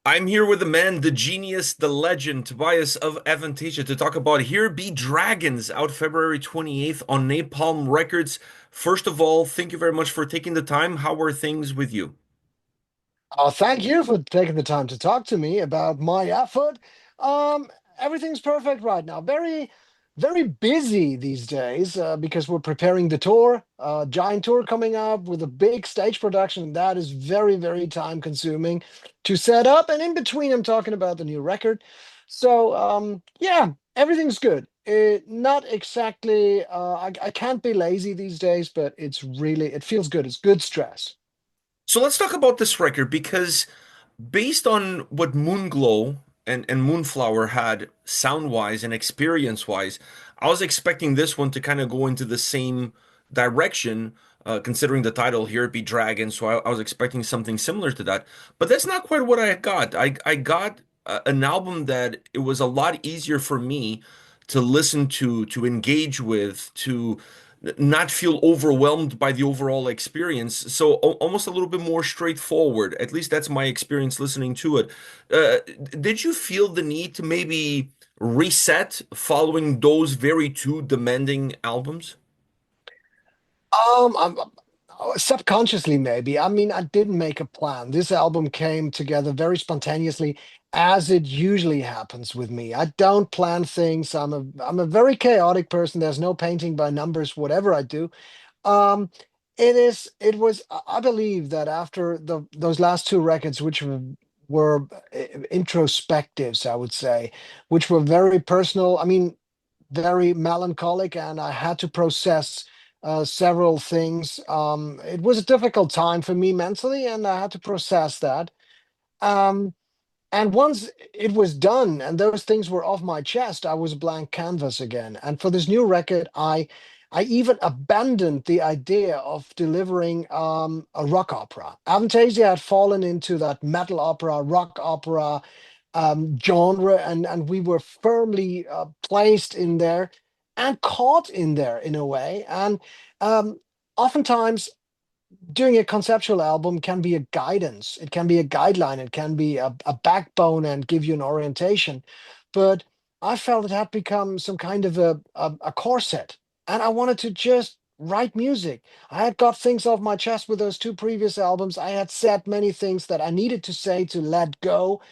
I'm here with the man, the genius, the legend, Tobias of Avantasia, to talk about Here Be Dragons, out February 28th on Napalm Records. First of all, thank you very much for taking the time. How are things with you? Thank you for taking the time to talk to me about my effort. Um, Everything's perfect right now. Very busy these days because we're preparing the tour, giant tour coming up with a big stage production. That is very time consuming to set up. And in between, I'm talking about the new record. So yeah, everything's good. Not exactly. I can't be lazy these days, but it feels good. It's good stress. So let's talk about this record because based on what Moonglow and Moonflower had sound-wise and experience-wise, I was expecting this one to kind of go into the same direction, considering the title Here It Be Dragon. So I was expecting something similar to that. But that's not quite what I got. I got an album that it was a lot easier for me to listen to engage with, to not feel overwhelmed by the overall experience. So almost a little bit more straightforward. At least that's my experience listening to it. Uh, did you feel the need to maybe reset following those very two demanding albums? Subconsciously, maybe. I mean, I didn't make a plan. This album came together very spontaneously, as it usually happens with me. I don't plan things. I'm a very chaotic person. There's no painting by numbers, whatever I do. Um, I believe that after those last two records, which were introspectives, I would say, which were very personal. I mean, very melancholic, and I had to process several things. It was a difficult time for me mentally, and I had to process that. Um, and once it was done and those things were off my chest, I was a blank canvas again. And for this new record, I even abandoned the idea of delivering a rock opera. Avantasia had fallen into that metal opera, rock opera genre, and we were firmly placed in there and caught in there in a way. And um, oftentimes doing a conceptual album can be a guidance, it can be a guideline, it can be a backbone and give you an orientation. But I felt it had become some kind of a corset, and I wanted to just write music. I had got things off my chest with those two previous albums. I had said many things that I needed to say to let go.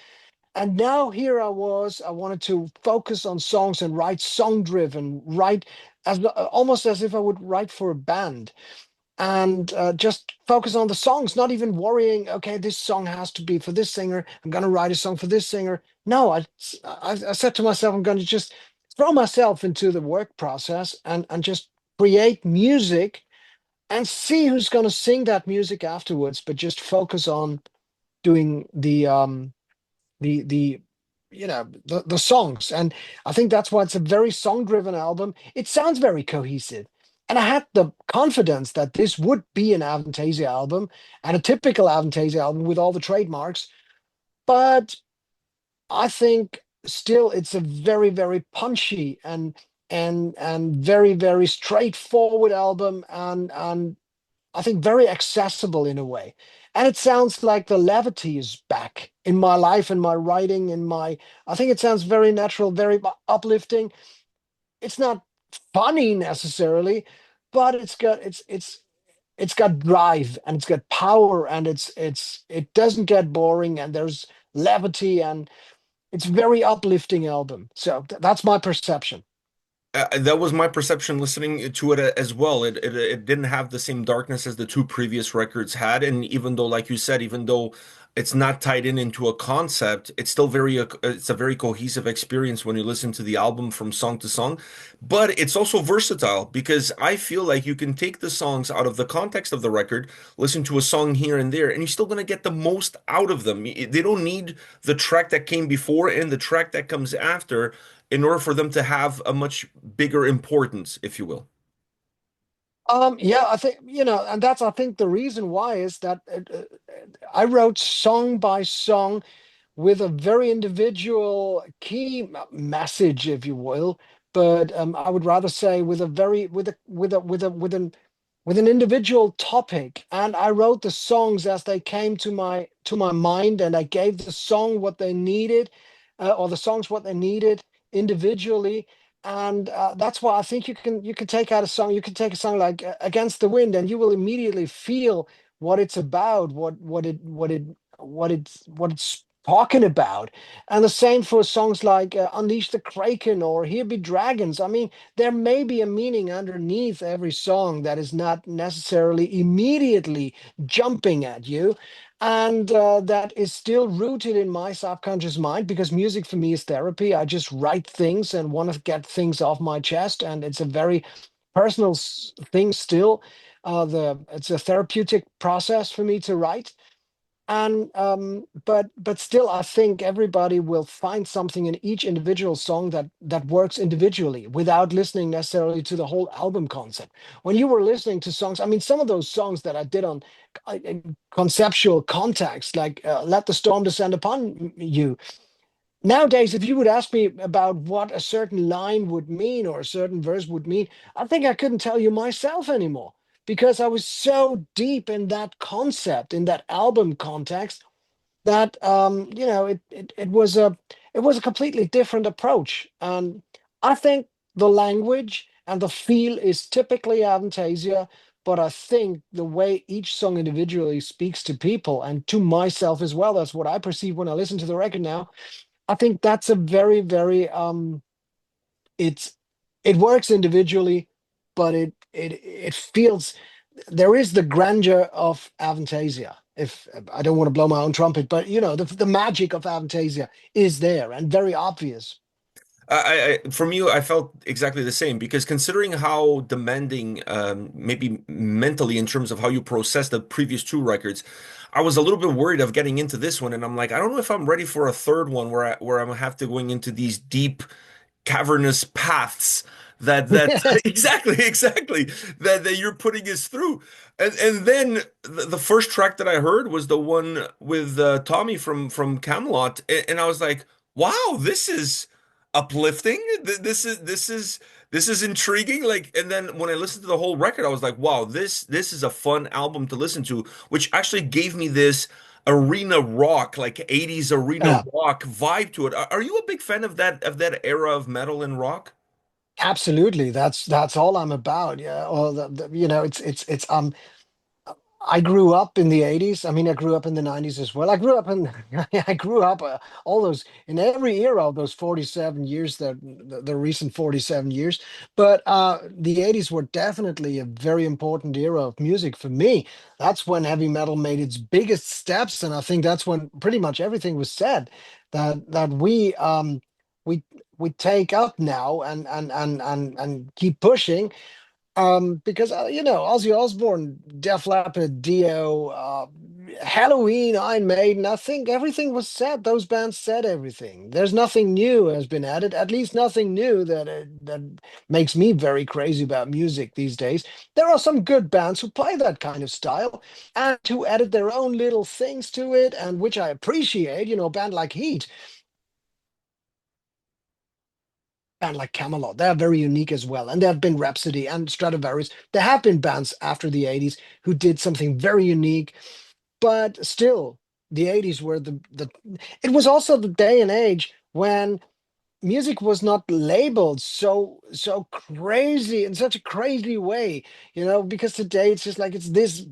And now here I was, I wanted to focus on songs and write song driven, write as almost as if I would write for a band and just focus on the songs, not even worrying, okay, this song has to be for this singer. I'm going to write a song for this singer. No, I said to myself, I'm going to just throw myself into the work process and just create music and see who's going to sing that music afterwards, but just focus on doing the the songs. And I think that's why it's a very song driven album. It sounds very cohesive, and I had the confidence that this would be an Avantasia album and a typical Avantasia album with all the trademarks. But I think still it's a very punchy and very straightforward album, and I think very accessible in a way. And it sounds like the levity is back in my life, in my writing, I think it sounds very natural, very uplifting. It's not funny necessarily, but it's got drive and it's got power, and it doesn't get boring, and there's levity, and it's very uplifting album. So that's my perception. That was my perception listening to it as well. It didn't have the same darkness as the two previous records had, and even though, like you said, even though it's not tied in into a concept, it's still it's a very cohesive experience when you listen to the album from song to song. But it's also versatile because I feel like you can take the songs out of the context of the record, listen to a song here and there, and you're still gonna get the most out of them. They don't need the track that came before and the track that comes after in order for them to have a much bigger importance, if you will. Yeah, I think, and that's, I think the reason why is that I wrote song by song with a very individual key message, if you will. But I would rather say with a very, with a, with a, with a, with an with an individual topic, and I wrote the songs as they came to my mind, and I gave the song what they needed, or the songs what they needed individually. And that's why I think you can take out a song. You can take a song like Against the Wind, and you will immediately feel what it's about, what it's talking about. And the same for songs like Unleash the Kraken or Here Be Dragons. I mean, there may be a meaning underneath every song that is not necessarily immediately jumping at you. And that is still rooted in my subconscious mind, because music for me is therapy. I just write things and want to get things off my chest. And it's a very personal thing still. It's a therapeutic process for me to write. And but still, I think everybody will find something in each individual song that works individually without listening necessarily to the whole album concept. When you were listening to songs, I mean, some of those songs that I did on conceptual context, like Let the Storm Descend Upon You. Nowadays, if you would ask me about what a certain line would mean or a certain verse would mean, I think I couldn't tell you myself anymore, because I was so deep in that concept, in that album context, that it was a completely different approach. And I think the language and the feel is typically Avantasia, but I think the way each song individually speaks to people and to myself as well, that's what I perceive when I listen to the record now. I think that's a very, very it's it works individually, but it feels, there is the grandeur of Avantasia. If I don't want to blow my own trumpet, but the magic of Avantasia is there and very obvious. For me, I felt exactly the same because considering how demanding, maybe mentally in terms of how you process the previous two records, I was a little bit worried of getting into this one, and I'm like, I don't know if I'm ready for a third one where I'm gonna have to going into these deep cavernous paths that exactly that you're putting us through. And then the first track that I heard was the one with Tommy from Camelot, and I was like, wow, this is uplifting. This is intriguing. Like, and then when I listened to the whole record, I was like, wow, this is a fun album to listen to, which actually gave me this arena rock, like 80s arena Yeah, rock vibe to it. Are you a big fan of that era of metal and rock? absolutely. That's all I'm about. Yeah. Well, it's I grew up in the 80s. I mean, I grew up in the 90s as well. I grew up in I grew up all those in every era of those 47 years, the recent 47 years. But the 80s were definitely a very important era of music for me. That's when heavy metal made its biggest steps, and I think that's when pretty much everything was said that we we take up now and keep pushing, because Ozzy Osbourne, Def Leppard, Dio, Halloween, Iron Maiden. I think everything was said. Those bands said everything. There's nothing new has been added. At least nothing new that makes me very crazy about music these days. There are some good bands who play that kind of style and who added their own little things to it, and which I appreciate. A band like Heat, band like Camelot. They are very unique as well. And there have been Rhapsody and Stratovarius. There have been bands after the 80s who did something very unique, but still, the 80s were the it was also the day and age when music was not labeled so crazy in such a crazy way, because today it's just like it's this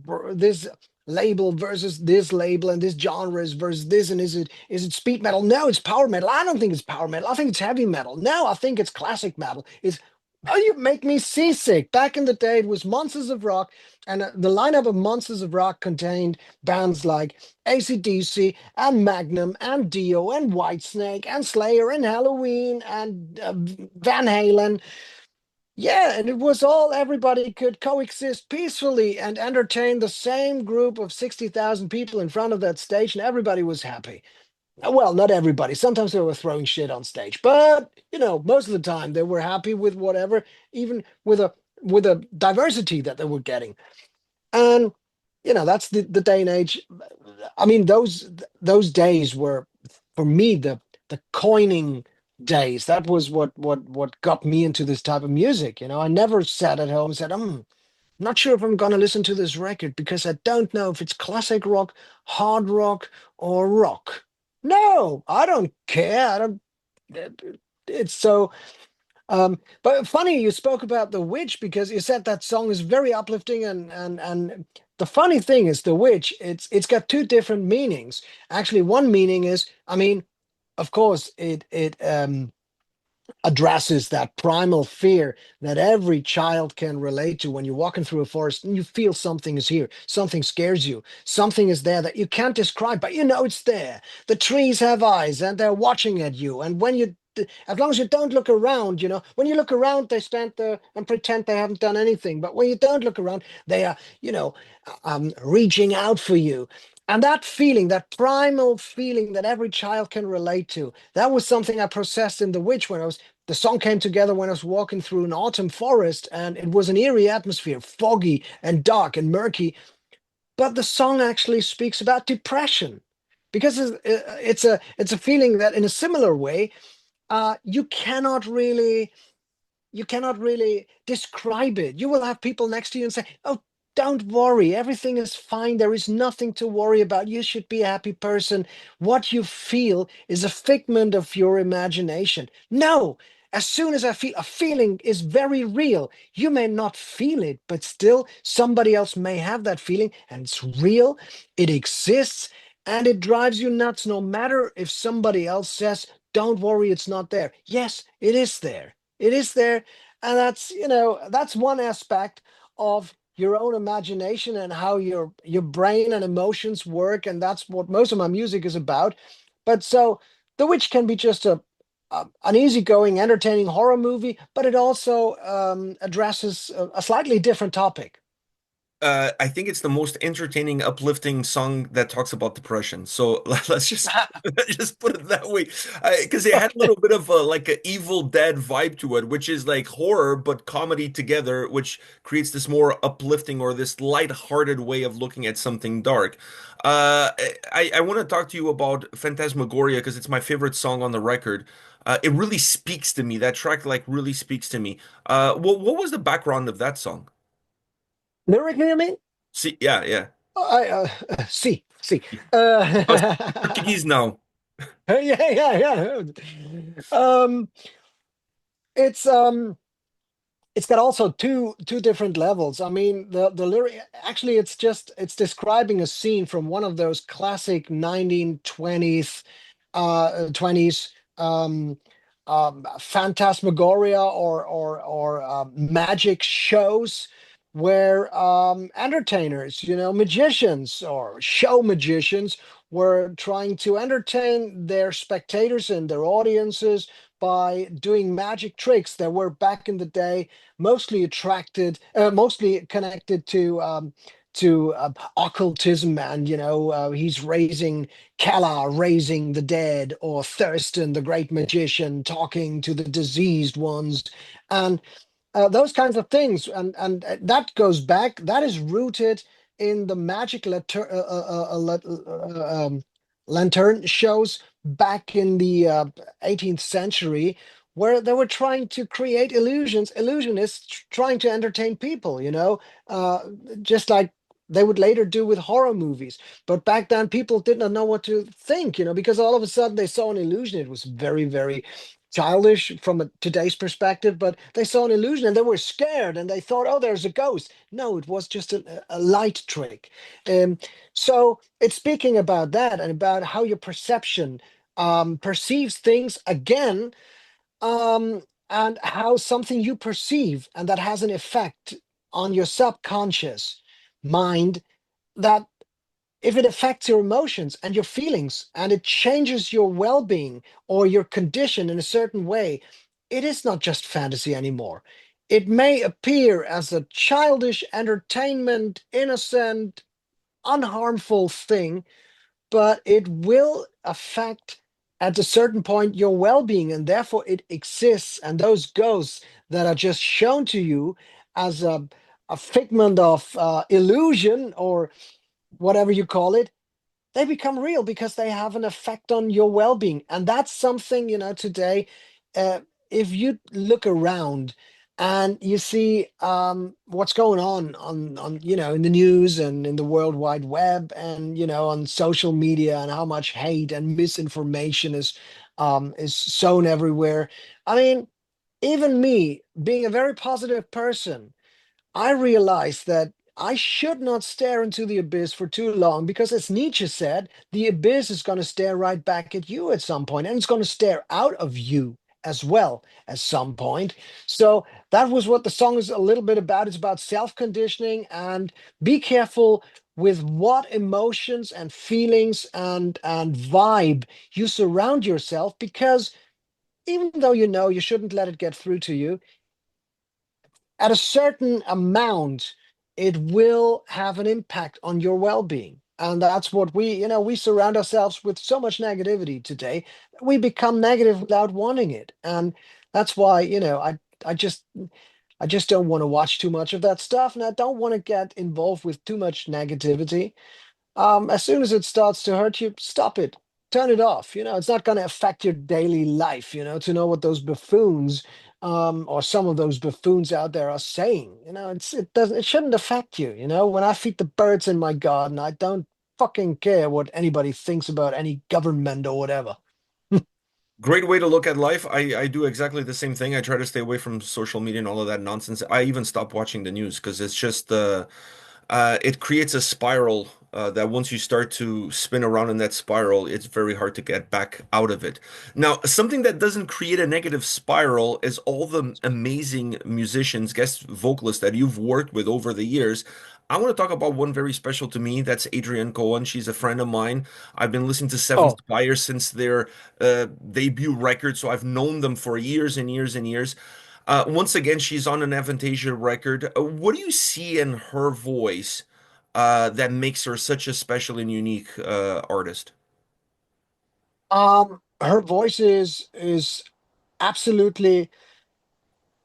label versus this label, and this genre is versus this, and is it speed metal? No, it's power metal. I don't think it's power metal. I think it's heavy metal. No, I think it's classic metal. It's Oh, you make me seasick. Back in the day, it was Monsters of Rock, and the lineup of Monsters of Rock contained bands like AC/DC and Magnum and Dio and Whitesnake and Slayer and Halloween and Van Halen. Yeah, and it was all, everybody could coexist peacefully and entertain the same group of 60,000 people in front of that stage, and everybody was happy. Well, not everybody. Sometimes they were throwing shit on stage, but most of the time they were happy with whatever, even with a diversity that they were getting. And that's the day and age. I mean, those days were, for me, the coining days. That was what got me into this type of music. I never sat at home and said, Not sure if I'm gonna listen to this record because I don't know if it's classic rock, hard rock, or rock. No, I don't care. I don't. It's so. But funny you spoke about The Witch because you said that song is very uplifting and the funny thing is The Witch, it's got two different meanings. Actually, one meaning is, I mean, of course, it addresses that primal fear that every child can relate to when you're walking through a forest and you feel something is here, something scares you, something is there that you can't describe, but you know it's there. The trees have eyes and they're watching at you. And when you, as long as you don't look around, when you look around, they stand there and pretend they haven't done anything. But when you don't look around, they are, reaching out for you. And that feeling, that primal feeling that every child can relate to, that was something I processed in The Witch when the song came together when I was walking through an autumn forest, and it was an eerie atmosphere, foggy and dark and murky. But the song actually speaks about depression because it's a feeling that, in a similar way, you cannot really describe it. You will have people next to you and say, "Oh, don't worry, everything is fine. There is nothing to worry about. You should be a happy person. What you feel is a figment of your imagination." No, as soon as I feel a feeling is very real, you may not feel it, but still somebody else may have that feeling and it's real, it exists, and it drives you nuts no matter if somebody else says, "Don't worry, it's not there." Yes, it is there. It is there, and that's one aspect of your own imagination and how your brain and emotions work, and that's what most of my music is about. But so The Witch can be just an easygoing, entertaining horror movie, but it also addresses a slightly different topic. I think it's the most entertaining, uplifting song that talks about depression. So let's just let's just put it that way, because it had a Okay. little bit of like an Evil Dead vibe to it, which is like horror but comedy together, which creates this more uplifting or this light-hearted way of looking at something dark. I want to talk to you about Phantasmagoria because it's my favorite song on the record. It really speaks to me. That track like really speaks to me. What was the background of that song? Lyrically, I mean, See, yeah, yeah. see. Oh, Portuguese now. Yeah. Um, it's it's got also two different levels. I mean, the lyric actually it's describing a scene from one of those classic 1920s 20s phantasmagoria or magic shows where entertainers, magicians or show magicians were trying to entertain their spectators and their audiences by doing magic tricks that were back in the day mostly connected to occultism, and he's raising Kala, raising the dead, or Thurston, the great magician, talking to the diseased ones, and those kinds of things, and that goes back. That is rooted in the magic lantern shows back in the 18th century, where they were trying to create illusions. Illusionists trying to entertain people, uh, just like they would later do with horror movies. But back then, people did not know what to think, because all of a sudden they saw an illusion. It was very, very childish from today's perspective, but they saw an illusion and they were scared and they thought, "Oh, there's a ghost." No, it was just a light trick. Um, so it's speaking about that and about how your perception perceives things again, and how something you perceive and that has an effect on your subconscious mind, that if it affects your emotions and your feelings and it changes your well-being or your condition in a certain way, it is not just fantasy anymore. It may appear as a childish entertainment, innocent, unharmful thing, but it will affect at a certain point your well-being, and therefore it exists. And those ghosts that are just shown to you as a figment of illusion, or whatever you call it, they become real because they have an effect on your well-being. And that's something, today, uh, if you look around, and you see what's going on in the news and in the World Wide Web and on social media, and how much hate and misinformation is sown everywhere. I mean, even me being a very positive person, I realized that I should not stare into the abyss for too long, because, as Nietzsche said, the abyss is going to stare right back at you at some point, and it's going to stare out of you as well at some point. So that was what the song is a little bit about. It's about self-conditioning, and be careful with what emotions and feelings and vibe you surround yourself, because even though you shouldn't let it get through to you, at a certain amount, it will have an impact on your well-being. And that's what we surround ourselves with so much negativity today. We become negative without wanting it. And that's why, I just I just don't want to watch too much of that stuff. And I don't want to get involved with too much negativity. As soon as it starts to hurt you, stop it. Turn it off. It's not going to affect your daily life, to know what those buffoons, or some of those buffoons out there are saying. It shouldn't affect you. When I feed the birds in my garden, I don't fucking care what anybody thinks about any government or whatever. Great way to look at life. I do exactly the same thing. I try to stay away from social media and all of that nonsense. I even stop watching the news because it's just it creates a spiral that once you start to spin around in that spiral, it's very hard to get back out of it. Now, something that doesn't create a negative spiral is all the amazing musicians, guest vocalists that you've worked with over the years. I want to talk about one very special to me. That's Adrienne Cohen. She's a friend of mine. I've been listening to Seven Oh, Spires since their debut record, so I've known them for years and years and years. Once again, she's on an Avantasia record. What do you see in her voice that makes her such a special and unique artist? her voice is absolutely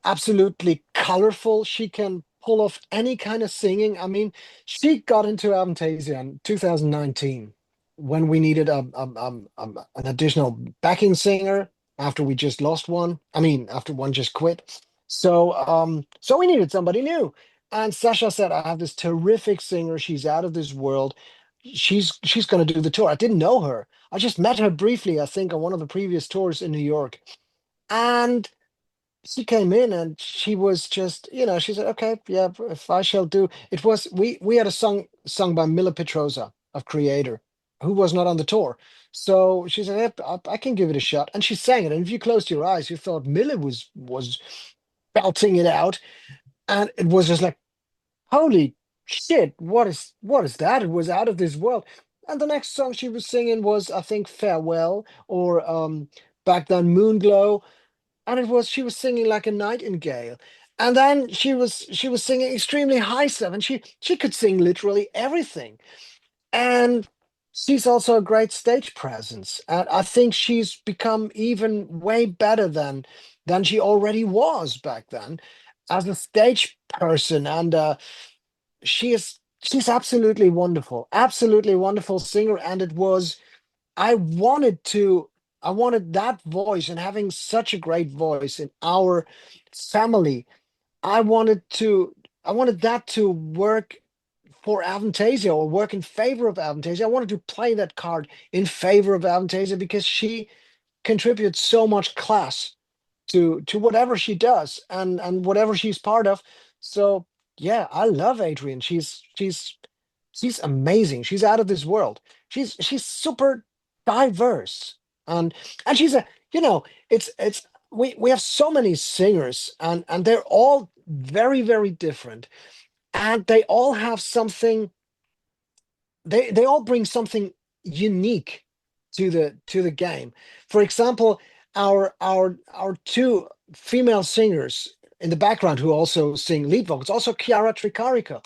absolutely colorful. She can pull off any kind of singing. I mean, she got into Avantasia in 2019 when we needed an additional backing singer after we just lost one. I mean, after one just quit. So we needed somebody new. And Sasha said, I have this terrific singer. She's out of this world. She's going to do the tour. I didn't know her. I just met her briefly, I think, on one of the previous tours in New York. And she came in and she was just, she said, okay, yeah, if I shall do. It was we had a song sung by Mila Petrosa of Creator, who was not on the tour. So she said, yep, I can give it a shot. And she sang it. And if you closed your eyes, you thought Mila was belting it out. And it was just like, holy shit, what is that? It was out of this world. And the next song she was singing was, I think, Farewell, or back then Moonglow, and she was singing like a nightingale. And then she was singing extremely high stuff, and she could sing literally everything. And she's also a great stage presence, and I think she's become even way better than she already was back then as a stage person. And she's absolutely wonderful singer. And it was I wanted to, I wanted that voice, and having such a great voice in our family. I wanted to, I wanted that to work for Avantasia, or work in favor of Avantasia. I wanted to play that card in favor of Avantasia, because she contributes so much class to whatever she does, and whatever she's part of. So yeah, I love Adrian. She's amazing. She's out of this world. She's super diverse. And she's a, it's we have so many singers, and they're all very different, and they all have something, they all bring something unique to the game. For example, our two female singers in the background who also sing lead vocals, also Chiara Tricarico,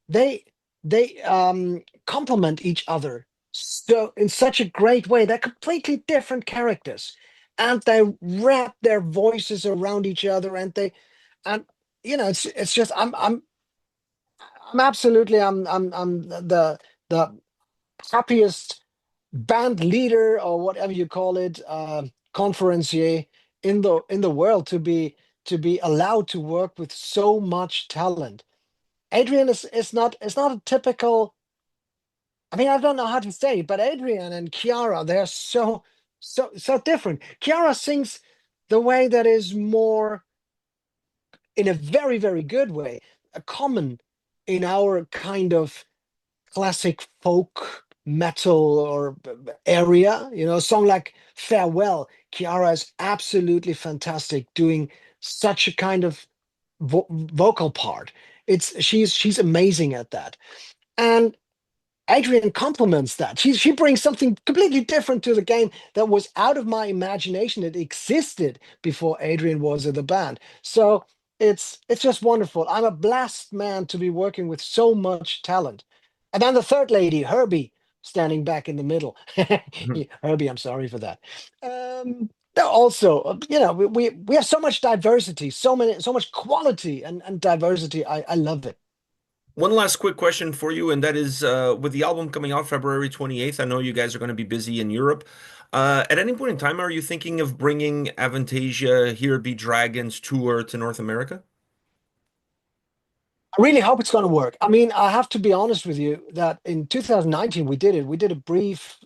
they they complement each other so in such a great way. They're completely different characters, and they wrap their voices around each other, and it's just I'm absolutely I'm the happiest band leader, or whatever you call it, conferencier in the world, to be to be allowed to work with so much talent. Adrian is not a typical. I mean, I don't know how to say it, but Adrian and Chiara, they're so different. Chiara sings the way that is more in a very good way, a common in our kind of classic folk metal or area. You know, a song like Farewell. Chiara is absolutely fantastic doing such a kind of vocal part. She's amazing at that. And Adrian complements that. She brings something completely different to the game that was out of my imagination. It existed before Adrian was in the band. So it's just wonderful. I'm a blessed man to be working with so much talent. And then the third lady, Herbie, standing back in the middle. Herbie, I'm sorry for that. They're also, you know, we have so much diversity, so much quality and diversity. I love it. One last quick question for you, and that is with the album coming out February 28th, I know you guys are going to be busy in Europe. At any point in time, are you thinking of bringing Avantasia Here Be Dragons tour to North America? I really hope it's going to work. I mean, I have to be honest with you that in 2019 we did it. We did a brief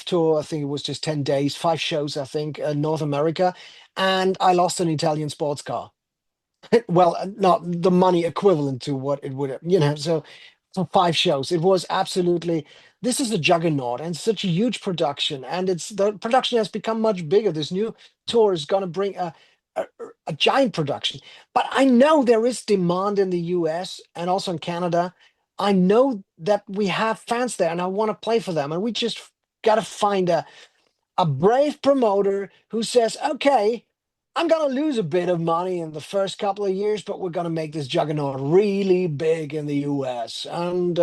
tour. I think it was just 10 days, 5 shows, I think, in North America, and I lost an Italian sports car. Well, not the money equivalent to what it would have, you know. So for 5 shows, it was absolutely. This is a juggernaut and such a huge production, and it's the production has become much bigger. This new tour is going to bring a a giant production. But I know there is demand in the US and also in Canada. I know that we have fans there, and I want to play for them, and we just got to find a brave promoter who says, okay, I'm going to lose a bit of money in the first couple of years, but we're going to make this juggernaut really big in the US. And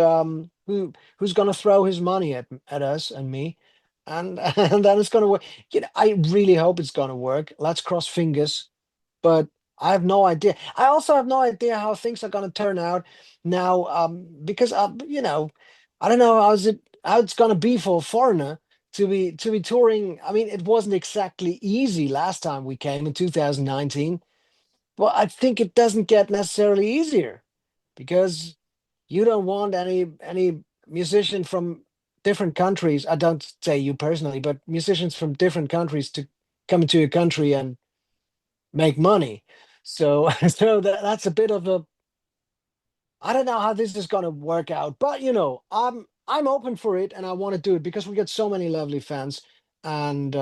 who's going to throw his money at us and me? And, and then it's going to work. You know, I really hope it's going to work. Let's cross fingers. But I have no idea. I also have no idea how things are going to turn out now, because you know, I don't know how it's going to be for a foreigner to be touring. I mean, it wasn't exactly easy last time we came in 2019. Well, I think it doesn't get necessarily easier because you don't want any musician from different countries. I don't say you personally, but musicians from different countries to come into your country and make money. So so that's a bit of a. I don't know how this is going to work out, but you know, I'm open for it and I want to do it because we get so many lovely fans, and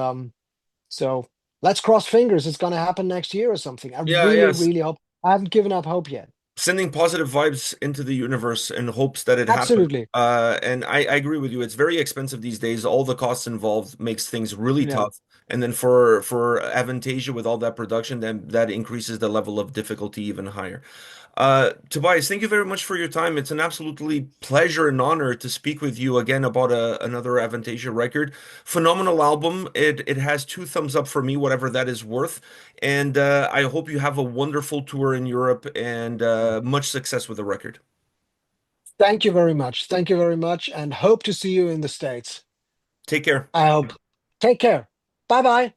so let's cross fingers. It's going to happen next year or something. I Yeah, yes. really hope. I haven't given up hope yet. Sending positive vibes into the universe in hopes that it happens. Absolutely. And I agree with you. It's very expensive these days. All the costs involved makes things really Yeah. tough. And then for Avantasia with all that production, then that increases the level of difficulty even higher. Tobias, thank you very much for your time. It's an absolutely pleasure and honor to speak with you again about another Avantasia record. Phenomenal album. It has two thumbs up for me, whatever that is worth. And I hope you have a wonderful tour in Europe and much success with the record. Thank you very much. Thank you very much, and hope to see you in the States. Take care. I hope. Take care. Bye bye.